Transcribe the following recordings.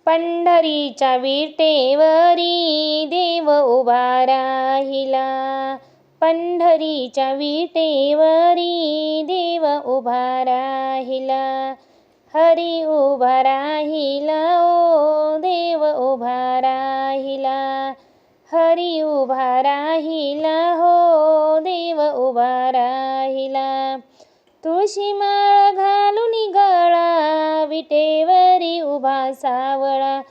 पंढरीच्या विटेवरी देव उभा राहिला, पंढरीच्या विटेवरी देव उभा राहिला, हरी उभा राहिला ओ देव उभा राहिला, हरी उभा राहिला हो देव उभा राहिला. तुळशी माळ घालून गळा विटेवरी उभा सावळा,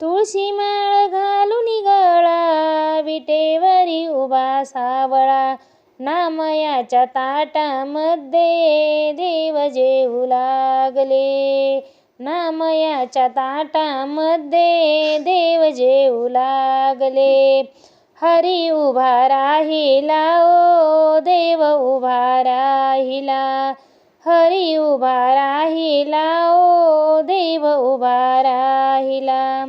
तुळशी माळ घालून गळा विटेवरी उभा सावळा, नामयाच्या ताटामध्ये देव जेवू लागले, नामयाच्या ताटामध्ये देव जेवू लागले, हरी उभा राहिला ओ देव उभा राहिला, हरी उभा राहिला ओ देव उभा राहिला.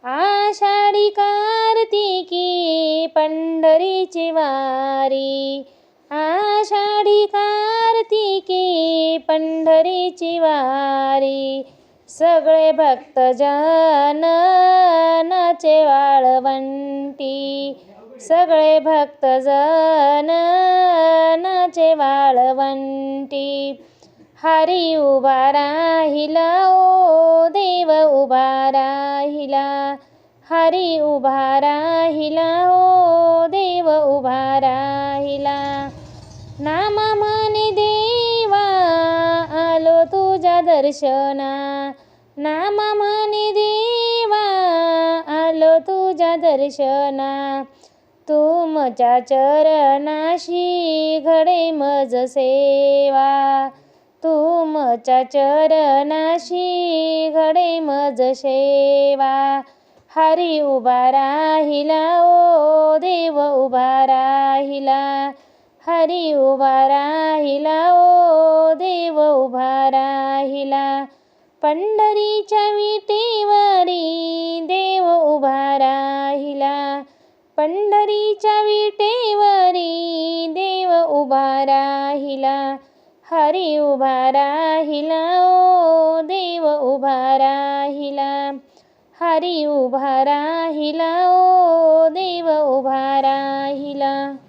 आषाढी कार्तिकी पंढरीची वारी, आषाढी कार्तिकी पंढरीची वारी, सगळे भक्तजन नाचे वाळवंटी, सगळे भक्तजन नाचे वाळवंटी, हरी उभा राहिला ओ देव उभा राहिला, हरी उभा राहिला ओ देव उभा राहिला. नामा म्हणे देवा आलो तुझ्या दर्शना, नामा म्हणे देवा आलो तुझ्या दर्शना, तुमच्या चरणाशी घडे मज सेवा, तुमच्या चरणाशी घडे मज सेवा, हरी उभा राहिला ओ देव उभा राहिला, हरी उभा राहिला ओ देव उभा राहिला. पंढरीच्या विटेवरी देव उभा राहिला, पंढरीच्या विटेवरी देव उभा राहिला, हरी उभा राहिला ओ देव उभा राहिला, हरी उभा राहिला ओ देव उभा राहिला.